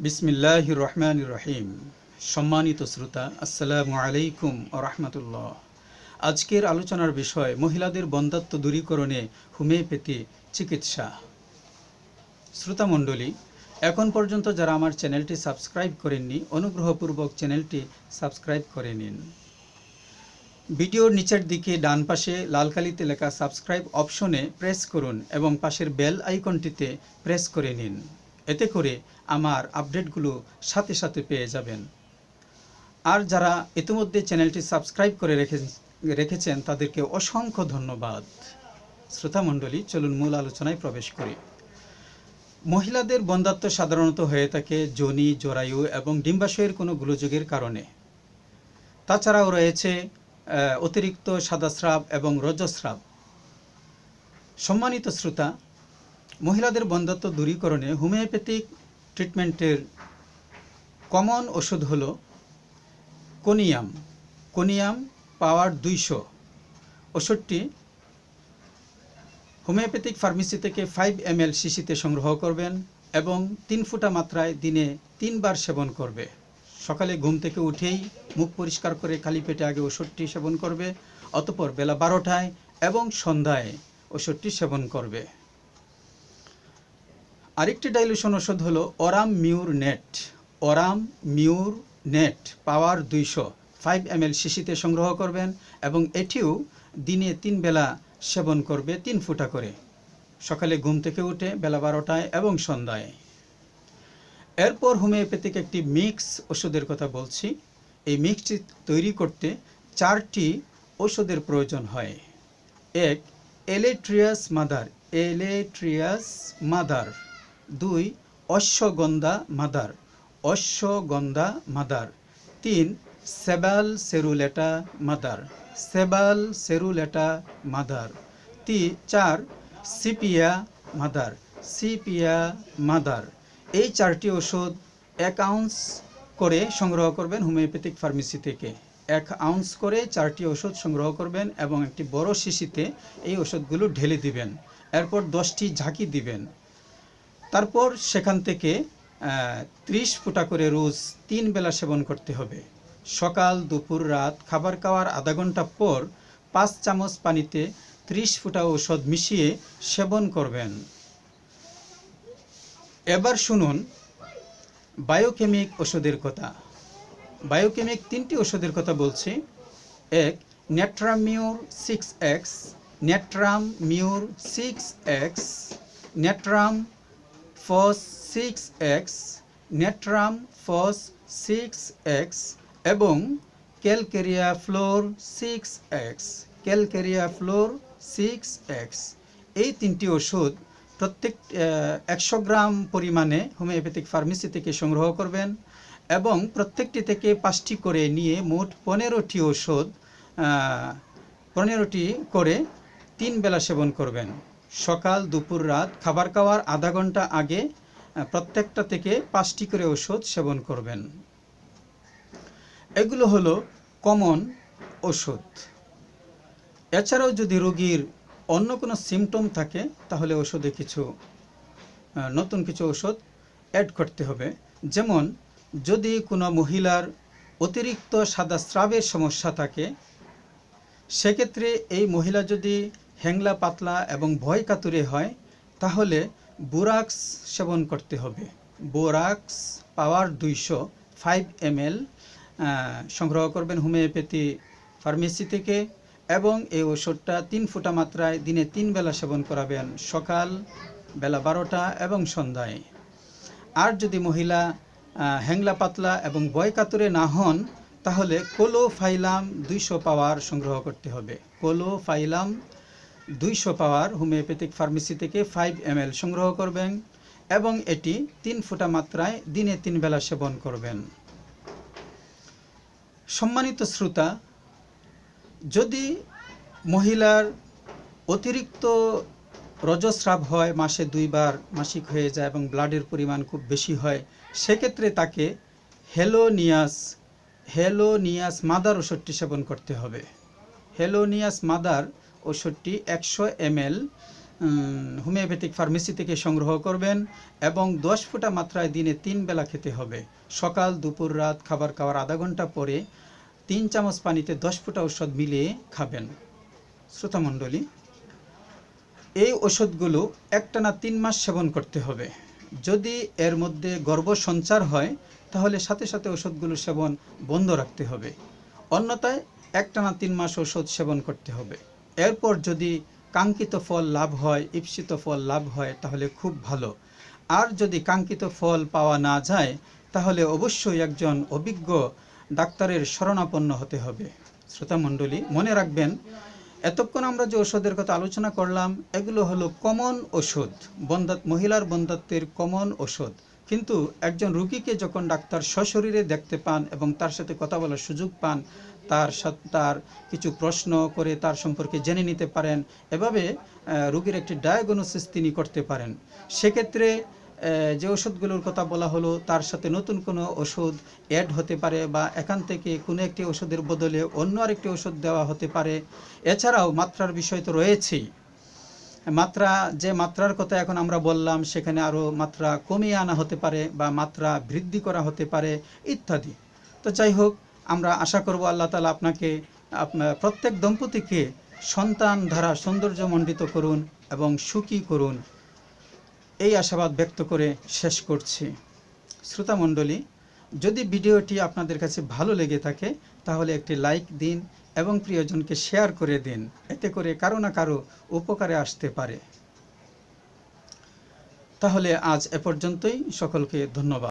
বিসমিল্লাহির রহমানির রহিম। সম্মানিত শ্রোতা, আসসালামু আলাইকুম ওয়া রাহমাতুল্লাহ। আজকের আলোচনার বিষয় মহিলাদের বন্ধ্যাত্ব দূরীকরণে হোমিওপ্যাথি চিকিৎসা। শ্রোতা মণ্ডলী, এখন পর্যন্ত যারা আমার চ্যানেলটি সাবস্ক্রাইব করেননি, অনুগ্রহপূর্বক চ্যানেলটি সাবস্ক্রাইব করে নিন। ভিডিওর নিচের দিকে ডান পাশে লাল কালিতে লেখা সাবস্ক্রাইব অপশনে প্রেস করুন এবং পাশের বেল আইকনটিতে প্রেস করে নিন। এতে করে আমার আপডেটগুলো সাথে সাথে পেয়ে যাবেন। আর যারা ইতিমধ্যে চ্যানেলটি সাবস্ক্রাইব করে রেখেছেন তাদেরকে অসংখ্য ধন্যবাদ। শ্রোতামণ্ডলী, চলুন মূল আলোচনায় প্রবেশ করি। মহিলাদের বন্ধ্যাত্ব সাধারণত হয়ে থাকে যোনি, জরায়ু এবং ডিম্বাশয়ের কোনো গোলযোগের কারণে। তাছাড়াও রয়েছে অতিরিক্ত সাদাস্রাব এবং রজস্রাব। সম্মানিত শ্রোতা, মহিলাদের বন্ধ্যাত্ব দূরীকরণে হোমিওপ্যাথিক ট্রিটমেন্টের কমন ওষুধ হল কোনিয়াম পাওয়ার 200। ওষুধটি হোমিওপ্যাথিক ফার্মেসি থেকে 5 ml শিশিতে সংগ্রহ করবেন এবং 3 ফোঁটা মাত্রায় দিনে 3 বার সেবন করবে। সকালে ঘুম থেকে উঠেই মুখ পরিষ্কার করে খালি পেটে আগে ওষুধটি সেবন করবে, অতঃপর বেলা 12টায় এবং সন্ধ্যায় ওষুধটি সেবন করবে। আরেকটি ডাইলুশন ওষুধ হলো অরাম মিউর নেট পাওয়ার 200 5 ml শিশিতে সংগ্রহ করবেন এবং এটিও দিনে 3 বেলা সেবন করবে 3 ফোঁটা করে, সকালে ঘুম থেকে উঠে বেলা 12টায় এবং সন্ধ্যায়। এরপর হোমিওপ্যাথিক একটি মিক্স ওষুধের কথা বলছি। এই মিক্সটি তৈরি করতে 4টি ওষুধের প্রয়োজন হয়। 1. এলেট্রিয়াস mother. 2. Ashwagandha mother. 3. সেবাল সেরুলেটা mother. 4. Sepia mother. এই 4টি ওষুধ 1 আউন্স করে সংগ্রহ করবেন হোমিওপ্যাথিক ফার্মেসি থেকে। 1 আউন্স করে 4টি ওষুধ সংগ্রহ করবেন এবং একটি বড় শিশিতে এই ওষুধগুলো ঢেলে দিবেন। এরপর 10টি ঝাঁকি দিবেন। তারপর সেখান থেকে 30 ফোঁটা করে রোজ 3 বেলা সেবন করতে হবে। সকাল, দুপুর, রাত খাবার খাওয়ার আধা ঘন্টা পর 5 চামচ পানিতে 30 ফোঁটা ওষুধ মিশিয়ে সেবন করবেন। এবার শুনুন বায়োকেমিক ওষুধের কথা। বায়োকেমিক 3টি ওষুধের কথা বলছি। 1. নেট্রামিউর 6X, নেট্রাম ফস 6X এবং ক্যালকেরিয়া ফ্লোর 6X। এই 3টি ওষুধ প্রত্যেক 100 গ্রাম পরিমাণে হোমিওপ্যাথিক ফার্মেসি থেকে সংগ্রহ করবেন এবং প্রত্যেকটি থেকে 5টি করে নিয়ে মোট 15টি ওষুধ 15টি করে 3 বেলা সেবন করবেন। সকাল, দুপুর, রাত খাবার খাওয়ার আধা ঘন্টা আগে প্রত্যেকটা থেকে 5টি করে ওষুধ সেবন করবেন। এগুলো হলো কমন ওষুধ। এছাড়াও যদি রোগীর অন্য কোনো সিমটম থাকে তাহলে ওষুধে নতুন কিছু ওষুধ অ্যাড করতে হবে। যেমন যদি কোনো মহিলার অতিরিক্ত সাদাস্রাবের সমস্যা থাকে, সেক্ষেত্রে এই মহিলা যদি হ্যাংলা, পাতলা এবং ভয় কাতুরে হয় তাহলে বোরাক্স সেবন করতে হবে। বোরাক্স পাওয়ার 200 5 ml সংগ্রহ করবেন হোমিওপ্যাথি ফার্মেসি থেকে এবং এই ওষুধটা 3 ফোঁটা মাত্রায় দিনে 3 বেলা সেবন করাবেন, সকাল, বেলা 12টা এবং সন্ধ্যায়। আর যদি মহিলা হ্যাংলা, পাতলা এবং ভয় কাতুরে না হন তাহলে কোলোফাইলাম 200 পাওয়ার সংগ্রহ করতে হবে। কোলোফাইলাম 200 পাওয়ার হোমিওপ্যাথিক ফার্মেসি থেকে 5 ml সংগ্রহ করবেন এবং এটি 3 ফোঁটা মাত্রায় দিনে 3 বেলা সেবন করবেন। সম্মানিত শ্রোতা, যদি মহিলার অতিরিক্ত রজস্রাব হয়, মাসে 2 বার মাসিক হয়ে যায় এবং ব্লাডের পরিমাণ খুব বেশি হয়, সেক্ষেত্রে তাকে হেলোনিয়াস মাদার ওষুধটি সেবন করতে হবে। হেলোনিয়াস মাদার ওষুধটি 100 ml হোমিওপ্যাথিক ফার্মেসি থেকে সংগ্রহ করবেন এবং 10 ফোঁটা মাত্রায় দিনে 3 বেলা খেতে হবে। সকাল, দুপুর, রাত খাবার খাওয়ার আধা ঘন্টা পরে 3 চামচ পানিতে 10 ফোঁটা ঔষধ মিলিয়ে খাবেন। শ্রোতামণ্ডলী, এই ওষুধগুলো একটানা 3 মাস সেবন করতে হবে। যদি এর মধ্যে গর্ভসঞ্চার হয় তাহলে সাথে সাথে ওষুধগুলো সেবন বন্ধ রাখতে হবে, অন্যথায় একটানা 3 মাস ওষুধ সেবন করতে হবে। এরপর যদি কাঙ্ক্ষিত ফল লাভ হয়, ঈপ্সিত ফল লাভ হয় তাহলে খুব ভালো। আর যদি কাঙ্ক্ষিত ফল পাওয়া না যায় তাহলে অবশ্যই একজন অভিজ্ঞ ডাক্তারের শরণাপন্ন হতে হবে। শ্রোতামণ্ডলী, মনে রাখবেন, এতক্ষণ আমরা যে ওষুধের কথা আলোচনা করলাম এগুলো হলো কমন ওষুধ, মহিলার বন্ধ্যাত্বের কমন ওষুধ। কিন্তু একজন রোগীকে যখন ডাক্তার সশরীরে দেখতে পান এবং তার সাথে কথা বলার সুযোগ পান, তার কিছু প্রশ্ন করে তার সম্পর্কে জেনে নিতে পারেন, এভাবে রোগীর একটি ডায়াগনোসিস তিনি করতে পারেন। সেক্ষেত্রে যে ওষুধগুলোর কথা বলা হলো তার সাথে নতুন কোনো ওষুধ অ্যাড হতে পারে বা এখান থেকে কোনো একটি ওষুধের বদলে অন্য আরেকটি ওষুধ দেওয়া হতে পারে। এছাড়াও মাত্রার বিষয় তো রয়েছেই। যে মাত্রার কথা এখন আমরা বললাম সেখানে আরও মাত্রা কমিয়ে আনা হতে পারে বা মাত্রা বৃদ্ধি করা হতে পারে ইত্যাদি। তো যাই হোক, আমরা আশা করব আল্লাহ তাআলা আপনাকে প্রত্যেক দম্পতিকে সন্তান ধারা সৌন্দর্যমণ্ডিত করুন এবং সুখী করুন, এই আশাবাদ ব্যক্ত করে শেষ করছি। শ্রোতামণ্ডলী, যদি ভিডিওটি আপনাদের কাছে ভালো লেগে থাকে তাহলে একটি লাইক দিন এবং প্রিয়জনকে শেয়ার করে দিন, এতে করে কারো না কারো উপকারে আসতে পারে। তাহলে আজ এ পর্যন্তই, সকলকে ধন্যবাদ।